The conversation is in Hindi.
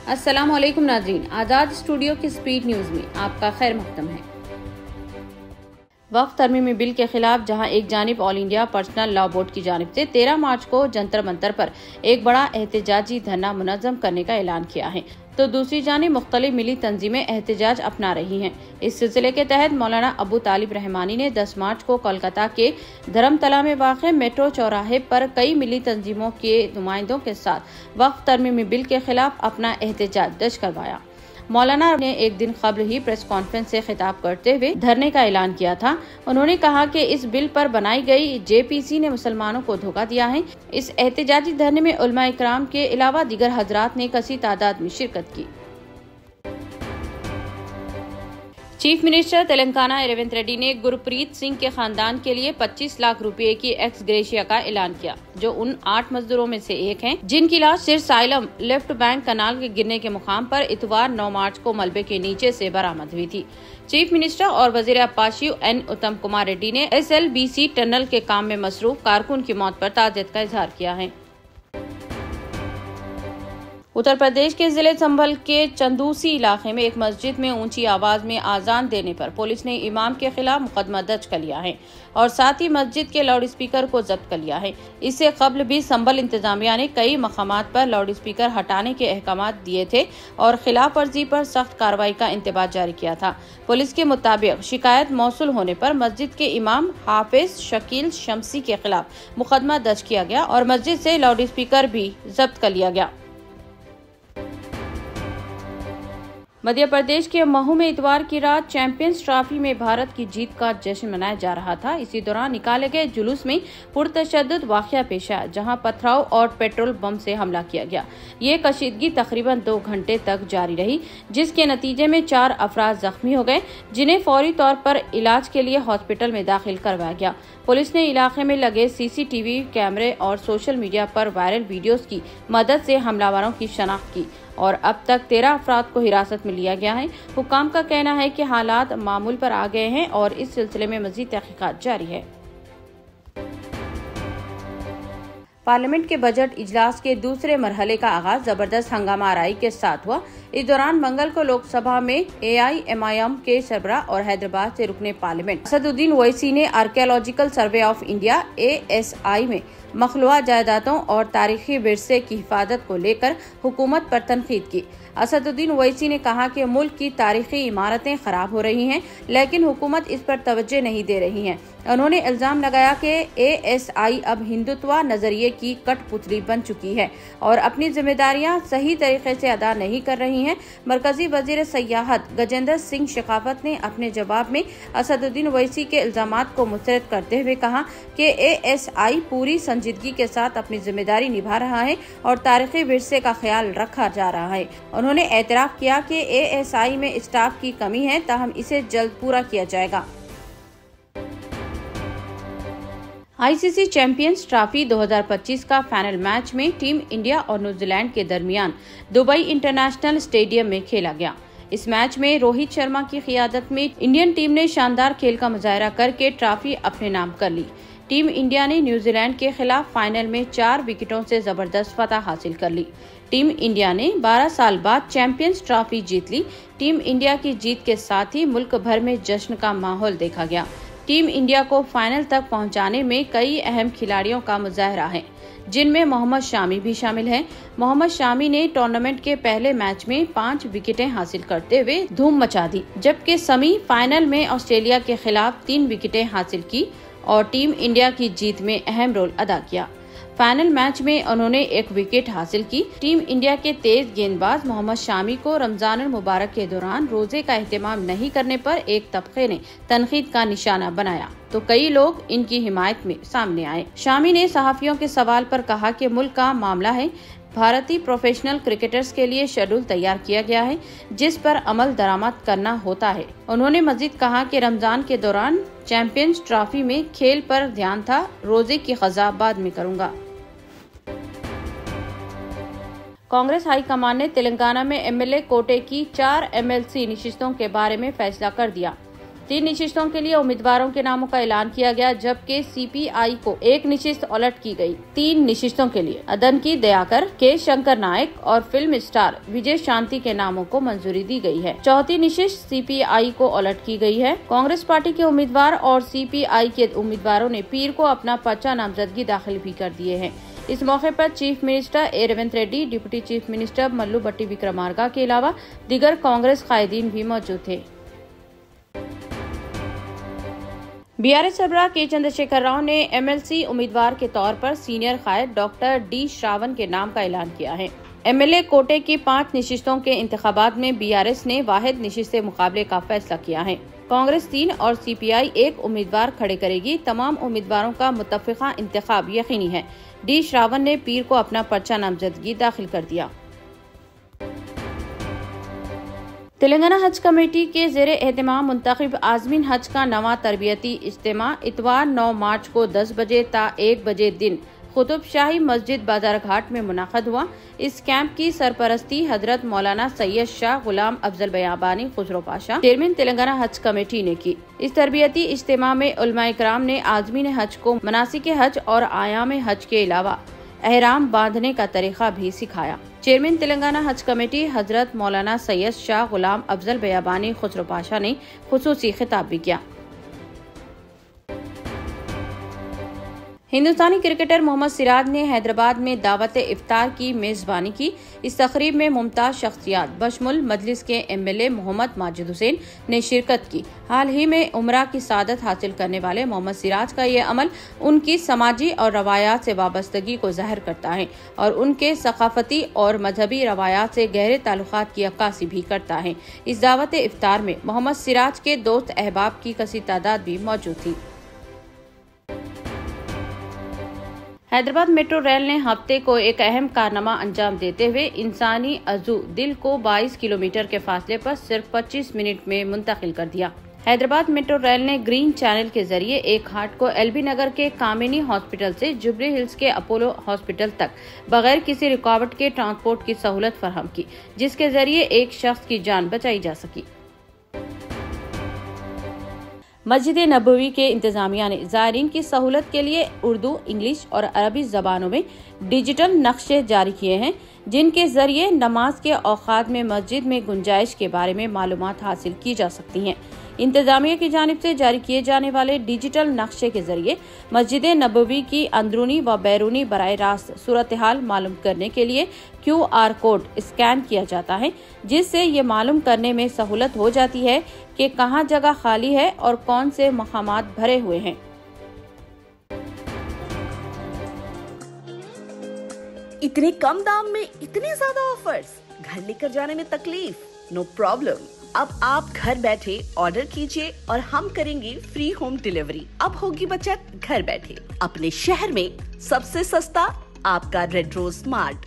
अस्सलाम वालेकुम नाज़रीन, आज़ाद स्टूडियो की स्पीड न्यूज़ में आपका खैर मक़दम है। वक्फ तरमीमी बिल के खिलाफ जहां एक जानिब all India personal law board की जानिब से 13 मार्च को जंतर मंतर पर एक बड़ा एहतजाजी धरना मुनज़्ज़म करने का ऐलान किया है, तो दूसरी जानिब मुख्तलिफ मिली तंजीमें एहतजाज अपना रही हैं। इस सिलसिले के तहत मौलाना अबू तालिब रहमानी ने 10 मार्च को कोलकाता के धर्मतला में वाक़े मेट्रो चौराहे पर कई मिली तंजीमों के नुमाइंदों के साथ वक्फ तरमीमी बिल के खिलाफ अपना एहतजाज दर्ज करवाया। मौलाना ने एक दिन कबल ही प्रेस कॉन्फ्रेंस से खिताब करते हुए धरने का ऐलान किया था। उन्होंने कहा कि इस बिल पर बनाई गई जेपीसी ने मुसलमानों को धोखा दिया है। इस एहतजाजी धरने में उलमा इकराम के अलावा दीगर हजरात ने कसी तादाद में शिरकत की। चीफ मिनिस्टर तेलंगाना रेवंत रेड्डी ने गुरप्रीत सिंह के खानदान के लिए 25 लाख रुपए की एक्स ग्रेशिया का ऐलान किया, जो उन 8 मजदूरों में से एक हैं जिनकी लाश सिरसाइलम लेफ्ट बैंक कनाल के गिरने के मुकाम पर इतवार 9 मार्च को मलबे के नीचे से बरामद हुई थी। चीफ मिनिस्टर और वजीर आपाशी एन उत्तम कुमार रेड्डी ने SLBC टनल के काम में मसरूफ कारकुन की मौत पर ताज़ियत का इजहार किया है। उत्तर प्रदेश के जिले संभल के चंदूसी इलाके में एक मस्जिद में ऊंची आवाज में आजान देने पर पुलिस ने इमाम के खिलाफ मुकदमा दर्ज कर लिया है और साथ ही मस्जिद के लाउड स्पीकर को जब्त कर लिया है। इससे कबल भी संभल इंतजामिया ने कई मकामात पर लाउड स्पीकर हटाने के अहकाम दिए थे और खिलाफ वर्जी पर सख्त कार्रवाई का इंतबाह जारी किया था। पुलिस के मुताबिक शिकायत मौसूल होने पर मस्जिद के इमाम हाफिज शकील शमसी के खिलाफ मुकदमा दर्ज किया गया और मस्जिद से लाउड स्पीकर भी जब्त कर लिया गया। मध्य प्रदेश के महू में इतवार की रात चैंपियंस ट्रॉफी में भारत की जीत का जश्न मनाया जा रहा था। इसी दौरान निकाले गए जुलूस में पुरतशद्दुद वाक़या पेश आया, जहां पथराव और पेट्रोल बम से हमला किया गया। ये कशीदगी तकरीबन 2 घंटे तक जारी रही, जिसके नतीजे में 4 अफराद जख्मी हो गए, जिन्हें फौरी तौर पर इलाज के लिए हॉस्पिटल में दाखिल करवाया गया। पुलिस ने इलाके में लगे CCTV कैमरे और सोशल मीडिया पर वायरल वीडियोस की मदद से हमलावरों की शनाख्त की और अब तक 13 अफराद को हिरासत में लिया गया है। हुकाम का कहना है कि हालात मामूल पर आ गए हैं और इस सिलसिले में मजीद तहकीकात जारी है। पार्लियामेंट के बजट इजलास के दूसरे मरहले का आगाज जबरदस्त हंगामा आराई के साथ हुआ। इस दौरान मंगल को लोकसभा में AIMIM के सरबराह और हैदराबाद से रुकने पार्लियामेंट असदुद्दीन ओवैसी ने archaeological survey of India ASI में मखलूआ जायदादों और तारीखी विरसे की हिफाजत को लेकर हुकूमत पर तनकीद की। असदुद्दीन ओवैसी ने कहा कि मुल्क की तारीखी इमारतें खराब हो रही हैं, लेकिन हुकूमत इस पर तवज्जो नहीं दे रही है। उन्होंने इल्जाम लगाया कि ASI अब हिंदुत्व नजरिए की कठपुतली बन चुकी है और अपनी जिम्मेदारियां सही तरीके से अदा नहीं कर रही हैं। मरकजी वजीर सयाहत गजेंद्र सिंह शेखावत ने अपने जवाब में असदुद्दीन ओवैसी के इल्जामात को मुस्तरद करते हुए कहा कि ASI पूरी संजीदगी के साथ अपनी जिम्मेदारी निभा रहा है और तारीखी विरसे का ख्याल रखा जा रहा है। उन्होंने एतराफ किया कि ASI में स्टाफ की कमी है, ताहम इसे जल्द पूरा किया जाएगा। ICC चैंपियंस ट्रॉफी 2025 का फाइनल मैच में टीम इंडिया और न्यूजीलैंड के दरमियान दुबई इंटरनेशनल स्टेडियम में खेला गया। इस मैच में रोहित शर्मा की क़ियादत में इंडियन टीम ने शानदार खेल का मुजाहरा करके ट्रॉफी अपने नाम कर ली। टीम इंडिया ने न्यूजीलैंड के खिलाफ फाइनल में 4 विकेटों से जबरदस्त फतह हासिल कर ली। टीम इंडिया ने 12 साल बाद चैंपियंस ट्रॉफी जीत ली। टीम इंडिया की जीत के साथ ही मुल्क भर में जश्न का माहौल देखा गया। टीम इंडिया को फाइनल तक पहुंचाने में कई अहम खिलाड़ियों का मुजाहरा है, जिनमें मोहम्मद शामी भी शामिल हैं। मोहम्मद शामी ने टूर्नामेंट के पहले मैच में 5 विकेटें हासिल करते हुए धूम मचा दी, जबकि सेमी फाइनल में ऑस्ट्रेलिया के खिलाफ 3 विकेटें हासिल की और टीम इंडिया की जीत में अहम रोल अदा किया। फाइनल मैच में उन्होंने 1 विकेट हासिल की। टीम इंडिया के तेज गेंदबाज मोहम्मद शामी को रमजान मुबारक के दौरान रोजे का एहतमाम नहीं करने पर एक तबके ने तनकीद का निशाना बनाया, तो कई लोग इनकी हिमायत में सामने आए। शामी ने सहाफियों के सवाल पर कहा कि मुल्क का मामला है, भारतीय प्रोफेशनल क्रिकेटर्स के लिए शेड्यूल तैयार किया गया है, जिस पर अमल दरामद करना होता है। उन्होंने मजीद कहा कि रमजान के दौरान चैंपियंस ट्रॉफी में खेल पर ध्यान था, रोजे की क़ज़ा बाद में करूँगा। कांग्रेस हाईकमान ने तेलंगाना में MLA कोटे की 4 MLC नशिस्तों के बारे में फैसला कर दिया। 3 निशिस्तों के लिए उम्मीदवारों के नामों का ऐलान किया गया, जबकि सीपीआई को 1 निशिस्त अलॉट की गई। 3 निशिस्तों के लिए अदनकी दयाकर, के शंकर नायक और फिल्म स्टार विजय शांति के नामों को मंजूरी दी गई है। चौथी निशिस्त सीपीआई को अलॉट की गई है। कांग्रेस पार्टी के उम्मीदवार और सीपीआई के उम्मीदवारों ने पीर को अपना पर्चा नामजदगी दाखिल भी कर दिए हैं। इस मौके पर chief minister A Revanth Reddy, deputy chief minister Mallu Bhatti Vikramarka के अलावा दीगर कांग्रेस कायदीन भी मौजूद थे। बीआरएस सरबराह के चंद्रशेखर राव ने एमएलसी उम्मीदवार के तौर पर सीनियर कायद डॉक्टर डी श्रावण के नाम का ऐलान किया है। एमएलए कोटे की 5 निशिस्तों के इंतखाबात में बीआरएस ने वाहिद निशिस्त से मुकाबले का फैसला किया है। कांग्रेस 3 और सीपीआई 1 उम्मीदवार खड़े करेगी। तमाम उम्मीदवारों का मुत्तफिका इंतखाब यकीनी है। डी श्रावण ने पीर को अपना पर्चा नामजदगी दाखिल कर दिया। तेलंगाना हज कमेटी के ज़ेरे एहतमाम मुंतखब आज़मीन हज का नवा तरबियती इज्तिमा इतवार 9 मार्च को 10 बजे ता 1 बजे दिन कुतुब शाही मस्जिद बाजार घाट में मुनाक़द हुआ। इस कैंप की सरपरस्ती हजरत मौलाना सैयद शाह गुलाम अफजल बयाबानी खुसरो पाशा, चेयरमैन तेलंगाना हज कमेटी ने की। इस तरबियती इज्तिमा में उलमाए किराम ने आज़मीन हज को मनासिक हज और आयाम हज के अलावा एहराम बांधने का तरीका भी सिखाया। चेयरमैन तेलंगाना हज कमेटी हजरत मौलाना सैयद शाह गुलाम अफजल बयाबानी खुसरो पाशा ने खुसूसी खिताब भी किया। हिंदुस्तानी क्रिकेटर मोहम्मद सिराज ने हैदराबाद में दावत इफ्तार की मेजबानी की। इस तकरीब में मुमताज शख्सियात बशमुल मजलिस के एमएलए मोहम्मद माजिद हुसैन ने शिरकत की। हाल ही में उमरा की सादत हासिल करने वाले मोहम्मद सिराज का ये अमल उनकी समाजी और रवायात से वाबस्तगी को जाहिर करता है और उनके सकाफती और मजहबी रवायात से गहरे ताल्लुकात की अक्कासी भी करता है। इस दावत इफ्तार में मोहम्मद सिराज के दोस्त अहबाब की कसी तादाद भी मौजूद थी। हैदराबाद मेट्रो रेल ने हफ्ते को एक अहम कारनामा अंजाम देते हुए इंसानी अज़ू दिल को 22 किलोमीटर के फासले पर सिर्फ 25 मिनट में मुंतकिल कर दिया। हैदराबाद मेट्रो रेल ने ग्रीन चैनल के जरिए एक हार्ट को एलबी नगर के कामिनी हॉस्पिटल से जुबली हिल्स के अपोलो हॉस्पिटल तक बगैर किसी रुकावट के ट्रांसपोर्ट की सहूलत फराहम की, जिसके जरिए एक शख्स की जान बचाई जा सकी। मस्जिद नबवी के इंतजामिया ने ज़ायरीन की सहूलत के लिए उर्दू, इंग्लिश और अरबी ज़बानों में डिजिटल नक्शे जारी किए हैं, जिनके जरिए नमाज के औकात में मस्जिद में गुंजाइश के बारे में मालूमात हासिल की जा सकती हैं। इंतजामिया की जानिब से जारी किए जाने वाले डिजिटल नक्शे के जरिए मस्जिद नबवी की अंदरूनी व बैरूनी बराह रास्त सूरत हाल मालूम करने के लिए QR कोड स्कैन किया जाता है, जिससे ये मालूम करने में सहूलत हो जाती है कि कहाँ जगह खाली है और कौन से मकामात भरे हुए हैं। इतने कम दाम में इतने ज्यादा ऑफर्स, घर लेकर जाने में तकलीफ? No problem. अब आप घर बैठे ऑर्डर कीजिए और हम करेंगे फ्री होम डिलीवरी। अब होगी बचत घर बैठे। अपने शहर में सबसे सस्ता आपका रेड रोज स्मार्ट।